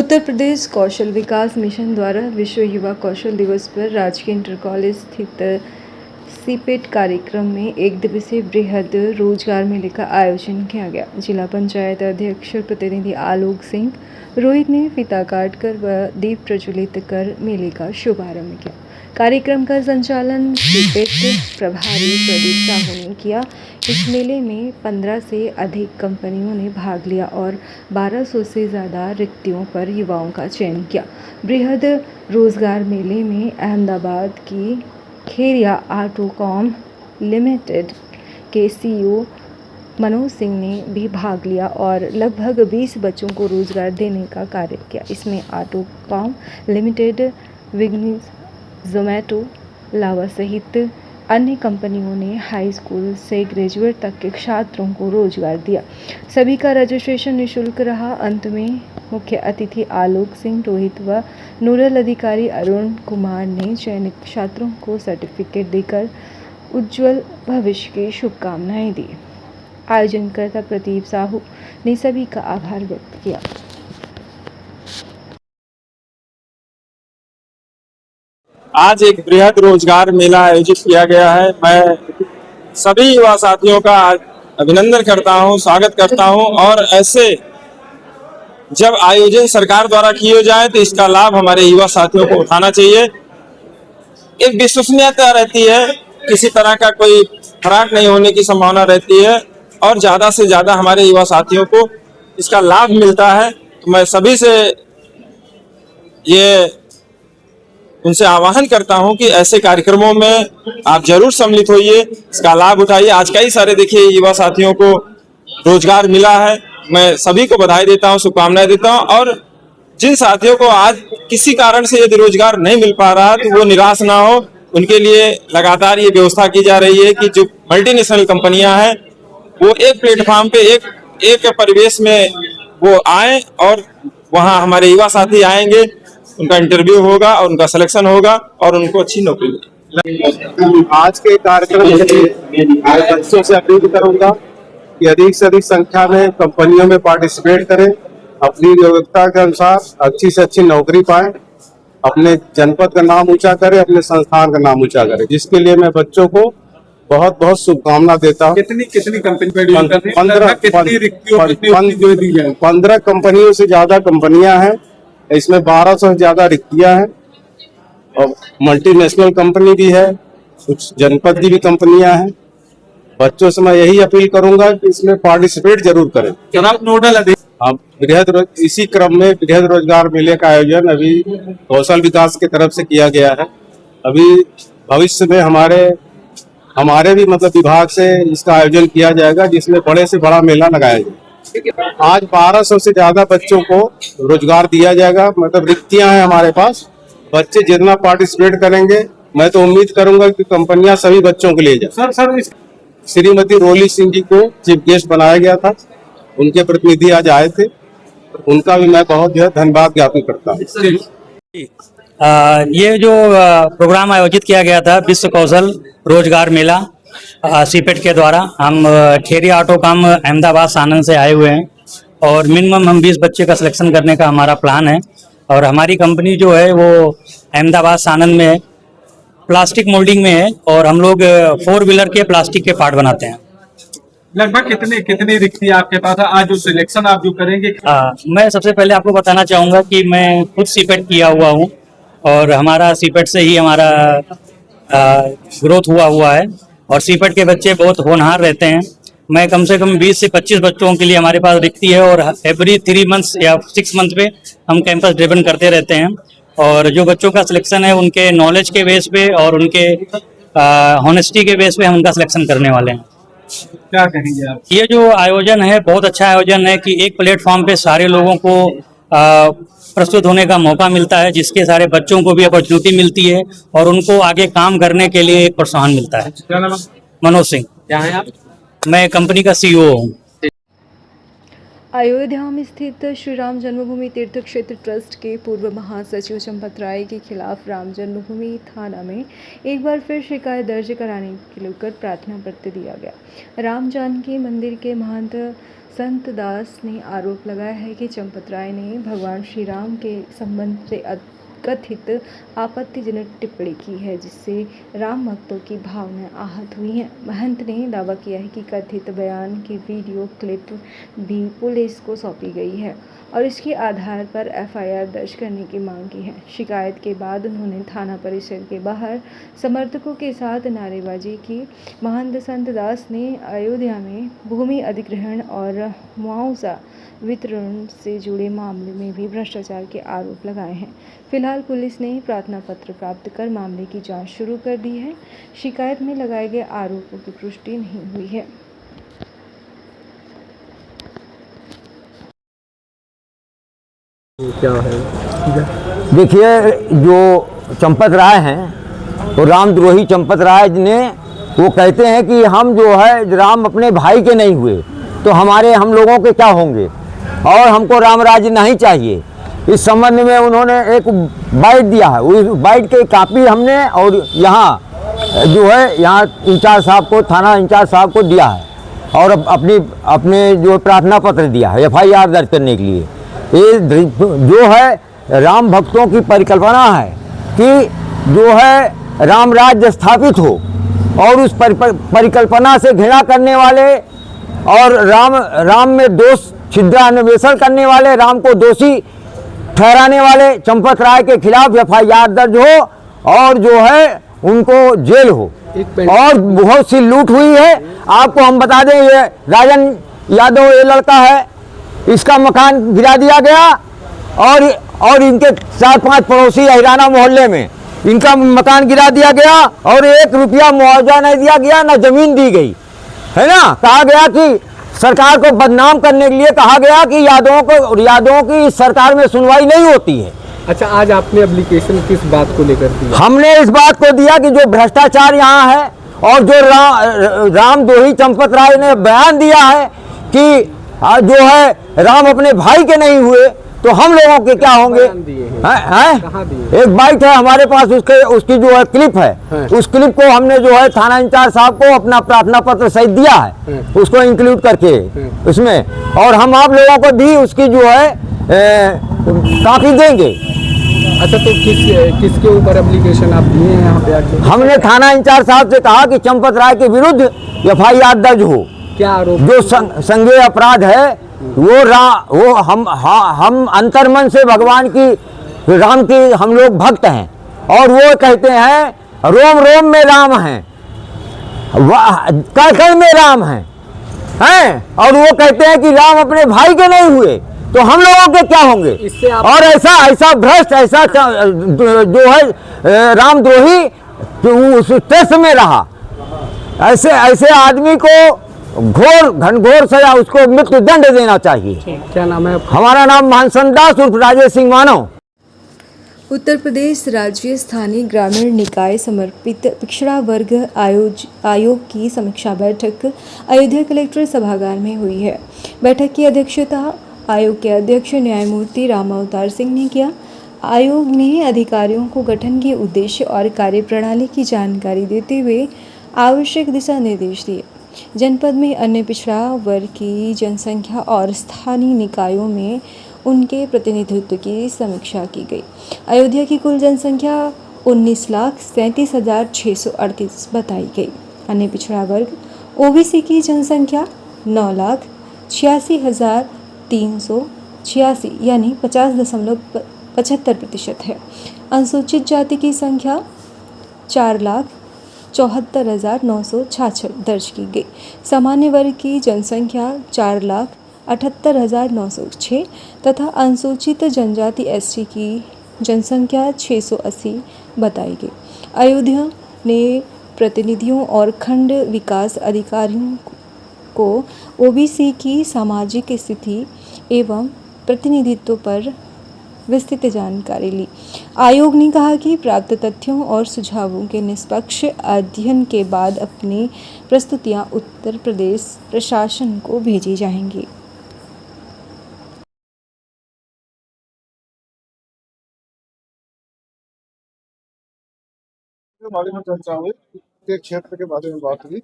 उत्तर प्रदेश कौशल विकास mission द्वारा विश्व युवा कौशल दिवस पर राजकीय इंटर कॉलेज स्थित सीपेट कार्यक्रम में एक दिवसीय बृहद रोजगार मेले का आयोजन किया गया। जिला पंचायत अध्यक्ष प्रतिनिधि आलोक सिंह रोहित ने फीता काटकर व दीप प्रज्वलित कर मेले का शुभारंभ किया। कार्यक्रम का संचालन सीपेट प्रभारी प्रदीप साहू ने किया। इस मेले में 15 से अधिक कंपनियों ने भाग लिया और 1200 से ज़्यादा रिक्तियों पर युवाओं का चयन किया। बृहद रोजगार मेले में अहमदाबाद की खेरिया ऑटोकॉम लिमिटेड के सीईओ मनोज सिंह ने भी भाग लिया और लगभग 20 बच्चों को रोजगार देने का कार्य किया। इसमें ऑटोकॉम लिमिटेड, विग्निस, जोमैटो, लावा सहित अन्य कंपनियों ने हाई स्कूल से ग्रेजुएट तक के छात्रों को रोजगार दिया। सभी का रजिस्ट्रेशन निःशुल्क रहा। अंत में मुख्य अतिथि आलोक सिंह, रोहित व नोडल अधिकारी अरुण कुमार ने चयनित छात्रों को सर्टिफिकेट देकर उज्जवल भविष्य की शुभकामनाएं दी। आयोजनकर्ता प्रदीप साहू ने सभी का आभार व्यक्त किया। आज एक बृहद रोजगार मेला आयोजित किया गया है। मैं सभी युवा साथियों का अभिनंदन करता हूं, स्वागत करता हूं और ऐसे जब आयोजन सरकार द्वारा किए जाए तो इसका लाभ हमारे युवा साथियों को उठाना चाहिए। एक विश्वसनीयता रहती है, किसी तरह का कोई फराक नहीं होने की संभावना रहती है और ज्यादा से ज्यादा हमारे युवा साथियों को इसका लाभ मिलता है। तो मैं सभी से उनसे आह्वान करता हूं कि ऐसे कार्यक्रमों में आप जरूर सम्मिलित होइए, इसका लाभ उठाइए। आज कई सारे देखिए युवा साथियों को रोजगार मिला है। मैं सभी को बधाई देता हूं, शुभकामनाएं देता हूं और जिन साथियों को आज किसी कारण से यदि रोजगार नहीं मिल पा रहा तो वो निराश ना हो। उनके लिए लगातार ये व्यवस्था की जा रही है कि जो मल्टीनेशनल कंपनियां हैं वो एक प्लेटफॉर्म पे एक परिवेश में वो आए और वहाँ हमारे युवा साथी आएंगे, उनका इंटरव्यू होगा और उनका सिलेक्शन होगा और उनको अच्छी नौकरी मिलेगी। आज के कार्यक्रम में बच्चों से अपील करूंगा कि अधिक से अधिक संख्या में कंपनियों में पार्टिसिपेट करें, अपनी योग्यता के अनुसार अच्छी से अच्छी नौकरी पाएं, अपने जनपद का नाम ऊंचा करें, अपने संस्थान का नाम ऊंचा करें, जिसके लिए मैं बच्चों को बहुत बहुत शुभकामना देता हूँ। कितनी कंपनी 15 कंपनियों से ज्यादा कंपनियां हैं। इसमें 1200 से ज्यादा रिक्तियां हैं और मल्टीनेशनल कंपनी भी है, कुछ जनपद की भी कंपनियां हैं। बच्चों से मैं यही अपील करूंगा कि इसमें पार्टिसिपेट जरूर करें। जनाब नोडल इसी क्रम में बृहद रोजगार मेले का आयोजन अभी कौशल विकास की तरफ से किया गया है। अभी भविष्य में हमारे भी विभाग से इसका आयोजन किया जाएगा, जिसमें बड़े से बड़ा मेला लगाया जाएगा। आज 1200 से ज्यादा बच्चों को रोजगार दिया जाएगा। रिक्तियां हैं हमारे पास। बच्चे जितना पार्टिसिपेट करेंगे, मैं तो उम्मीद करूंगा कि कंपनियां सभी बच्चों के लिए जाए। सर श्रीमती रोली सिंह जी को चीफ गेस्ट बनाया गया था, उनके प्रतिनिधि आज आए थे, उनका भी मैं बहुत धन्यवाद ज्ञापन करता हूँ। ये जो प्रोग्राम आयोजित किया गया था विश्व कौशल रोजगार मेला सीपेट के द्वारा, हम खेरिया ऑटोकॉम अहमदाबाद सानंद से आए हुए हैं और मिनिमम हम 20 बच्चे का सिलेक्शन करने का हमारा प्लान है। और हमारी कंपनी जो है वो अहमदाबाद सानंद में प्लास्टिक मोल्डिंग में है और हम लोग 4 व्हीलर के प्लास्टिक के पार्ट बनाते हैं। लगभग कितनी रिक्ति आपके पास है? आज जो सिलेक्शन आप जो करेंगे? मैं सबसे पहले आपको बताना चाहूँगा कि मैं खुद सीपेट किया हुआ हूँ और हमारा सीपेट से ही हमारा ग्रोथ हुआ है और सीपेट के बच्चे बहुत होनहार रहते हैं। मैं कम से कम 20 से 25 बच्चों के लिए हमारे पास रिक्ति है और एवरी 3 मंथ्स या 6 मंथ पे हम कैंपस ड्रिवन करते रहते हैं और जो बच्चों का सिलेक्शन है उनके नॉलेज के बेस पे और उनके हॉनेस्टी के बेस पे हम उनका सिलेक्शन करने वाले हैं। क्या कहेंगे आप? ये जो आयोजन है बहुत अच्छा आयोजन है कि एक प्लेटफॉर्म पे सारे लोगों को प्रस्तुत होने का मौका मिलता है, जिसके सारे बच्चों को भी अपॉर्चुनिटी मिलती है और उनको आगे काम करने के लिए एक प्रोत्साहन मिलता है। क्या नाम? मनोज सिंह। क्या है आप? मैं कंपनी का सीईओ हूँ। अयोध्या में स्थित श्री राम जन्मभूमि तीर्थ क्षेत्र ट्रस्ट के पूर्व महासचिव चंपत राय के खिलाफ राम जन्मभूमि थाना में एक बार फिर शिकायत दर्ज कराने के लेकर प्रार्थना पत्र दिया गया। राम जानकी मंदिर के महंत संत दास ने आरोप लगाया है कि चंपत राय ने भगवान श्री राम के संबंध से कथित आपत्तिजनक टिप्पणी की है, जिससे राम भक्तों की भावनाएं आहत हुई हैं। महंत ने दावा किया है कि कथित बयान की वीडियो क्लिप भी पुलिस को सौंपी गई है और इसके आधार पर एफआईआर दर्ज करने की मांग की है। शिकायत के बाद उन्होंने थाना परिसर के बाहर समर्थकों के साथ नारेबाजी की। महंत संत दास ने अयोध्या में भूमि अधिग्रहण और मुआवजा वितरण से जुड़े मामले में भी भ्रष्टाचार के आरोप लगाए हैं। फिलहाल पुलिस ने प्रार्थना पत्र प्राप्त कर मामले की जांच शुरू कर दी है। शिकायत में लगाए गए आरोपों की पुष्टि नहीं हुई है। क्या है? देखिए, जो चंपत राय हैं वो रामद्रोही चंपत राय ने वो कहते हैं कि हम जो है राम अपने भाई के नहीं हुए तो हम लोगों के क्या होंगे और हमको राम राज्य नहीं चाहिए। इस संबंध में उन्होंने एक बाइट दिया है, उस बाइट की कापी हमने और यहाँ जो है यहाँ इंचार्ज साहब को, थाना इंचार्ज साहब को दिया है और अपने जो प्रार्थना पत्र दिया है एफआईआर दर्ज करने के लिए। ये जो है राम भक्तों की परिकल्पना है कि जो है राम राज्य स्थापित हो और उस परिकल्पना से घृणा करने वाले और राम में दोष छिद्रान्वेषण करने वाले, राम को दोषी ठहराने वाले चंपत राय के खिलाफ एफआईआर दर्ज हो और जो है उनको जेल हो। और बहुत सी लूट हुई है। आपको हम बता दें, ये राजन यादव ये लड़का है, इसका मकान गिरा दिया गया और इनके 4-5 पड़ोसी हिराना मोहल्ले में इनका मकान गिरा दिया गया और 1 रुपया मुआवजा नहीं दिया गया, न जमीन दी गई है ना। कहा गया कि सरकार को बदनाम करने के लिए कहा गया कि यादवों की इस सरकार में सुनवाई नहीं होती है। अच्छा, आज आपने एप्लीकेशन किस बात को लेकर दिया? हमने इस बात को दिया कि जो भ्रष्टाचार यहाँ है और जो रामद्रोही चंपत राय ने बयान दिया है कि जो है राम अपने भाई के नहीं हुए तो हम लोगों के क्या होंगे। एक बाइट है हमारे पास, उसकी जो है क्लिप है, उस क्लिप को हमने जो है थाना इंचार्ज साहब को अपना प्रार्थना पत्र सहित दिया है, उसको इंक्लूड करके उसमें, और हम आप लोगों को भी उसकी जो है काफी देंगे। अच्छा, तो किसके ऊपर एप्लीकेशन आप दिए हैं यहाँ पे आके? हमने थाना इंचार्ज साहब से कहा कि चंपत राय के विरुद्ध एफआईआर दर्ज हो। क्या आरोप? जो संज्ञेय अपराध है वो हम अंतर्मन से भगवान की, राम की हम लोग भक्त हैं और वो कहते हैं रोम रोम में राम हैं, कण कण में राम हैं, और वो कहते हैं कि राम अपने भाई के नहीं हुए तो हम लोगों के क्या होंगे। इससे और ऐसा भ्रष्ट, ऐसा जो है रामद्रोही उस टेस्ट में रहा, ऐसे आदमी को घनघोर सजा, उसको मृत्यु दंड देना चाहिए। क्या नाम है? हमारा नाम मानसन दास उर्फ राजेश सिंह मानव। उत्तर प्रदेश राज्य स्थानीय ग्रामीण निकाय समर्पित पिछड़ा वर्ग आयोग की समीक्षा बैठक अयोध्या कलेक्टर सभागार में हुई है। बैठक की अध्यक्षता आयोग के अध्यक्ष न्यायमूर्ति राम अवतार सिंह ने किया। आयोग ने अधिकारियों को गठन के उद्देश्य और कार्यप्रणाली की जानकारी देते हुए आवश्यक दिशा निर्देश दिए। जनपद में अन्य पिछड़ा वर्ग की जनसंख्या और स्थानीय निकायों में उनके प्रतिनिधित्व की समीक्षा की गई। अयोध्या की कुल जनसंख्या 19,37,638 बताई गई। अन्य पिछड़ा वर्ग ओबीसी की जनसंख्या 9,86,386 यानी 50.75% है। अनुसूचित जाति की संख्या 4,74,966 दर्ज की गई। सामान्य वर्ग की जनसंख्या 4,78,906 तथा अनुसूचित जनजाति एसटी की जनसंख्या 680 बताई गई। अयोध्या ने प्रतिनिधियों और खंड विकास अधिकारियों को ओबीसी की सामाजिक स्थिति एवं प्रतिनिधित्व पर विस्तृत जानकारी ली। आयोग ने कहा कि प्राप्त तथ्यों और सुझावों के निष्पक्ष अध्ययन के बाद अपनी प्रस्तुतियां उत्तर प्रदेश प्रशासन को भेजी जाएंगी। के बारे में चर्चा हुई, के क्षेत्र के बारे में बात हुई,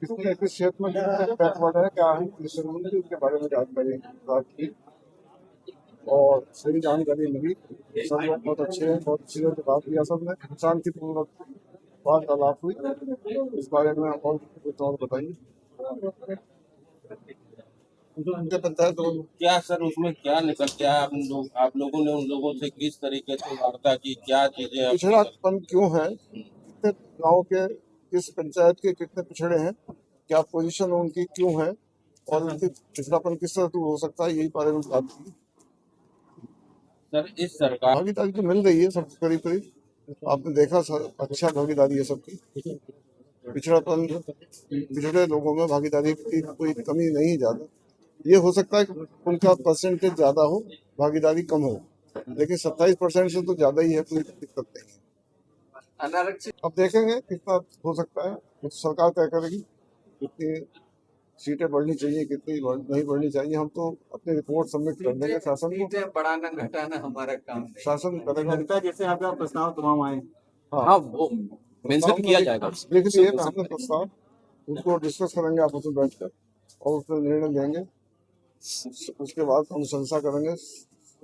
किस क्षेत्र में बैकवर्ड है, क्या है पोजीशन उनकी, उसके बारे में जानकारी बात की और सही जानकारी मिली। सब लोग बहुत अच्छे हैं, बहुत अच्छी तरह से बात किया सबने, शांतिपूर्वक वार्तालाप हुई। इस बारे में और कुछ और बताइए। पंचायत क्या सर उसमें क्या निकल के आया? आप लोगों ने उन लोगों से किस तरीके से वार्ता की, क्या चीजें पिछड़ापन क्यों है, कितने गाँव के किस पंचायत के कितने पिछड़े हैं, क्या पोजीशन उनकी क्यों है और उनकी पिछड़ापन किस तरह दूर हो सकता है, यही बारे में बात की। सर इस सरकार भागीदारी तो मिल रही है सब करीब करीब, आपने देखा सर, अच्छा भागीदारी है सबकी। पिछड़ापन, पिछड़े लोगों में भागीदारी की कोई कमी नहीं ज्यादा। ये हो सकता है कि उनका परसेंटेज ज्यादा हो, भागीदारी कम हो, लेकिन 27% से तो ज्यादा ही है, कोई दिक्कत नहीं है। अब देखेंगे कितना हो सकता है, कुछ सरकार तय करेगी कितनी सीटें बढ़नी चाहिए, कितनी नहीं बढ़नी चाहिए। हम तो अपनी रिपोर्ट सबमिट कर देंगे शासन को, बढ़ाना घटाना हमारा काम नहीं। शासन करेगा। जैसे आपका प्रस्ताव तमाम आए, हाँ वो मेंशन किया जाएगा। लिख लिए हमने प्रस्ताव, उसको डिस्कस करेंगे आपस में बैठकर और उस पर निर्णय लेंगे। उसके बाद अनुशंसा करेंगे,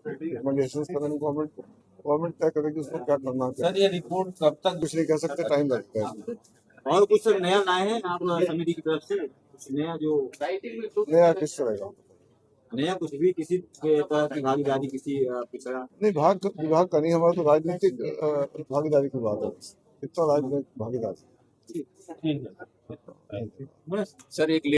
रिकमेंडेशन करेंगे गवर्नमेंट को, गवर्नमेंट तय करेगी उसको क्या करना है। सर ये रिपोर्ट कब तक? कुछ नहीं कह सकते, टाइम लगता है। और कुछ नया लाए हैं आप समिति की तरफ से? कुछ नया जो नया किस तरह का? नया कुछ भी किसी के तरह की भागीदारी किसी पिछड़ा नहीं, विभाग का नहीं, हमारा तो राजनीतिक भागीदारी की बात है, इतना राजनीतिक भागीदारी। सर एक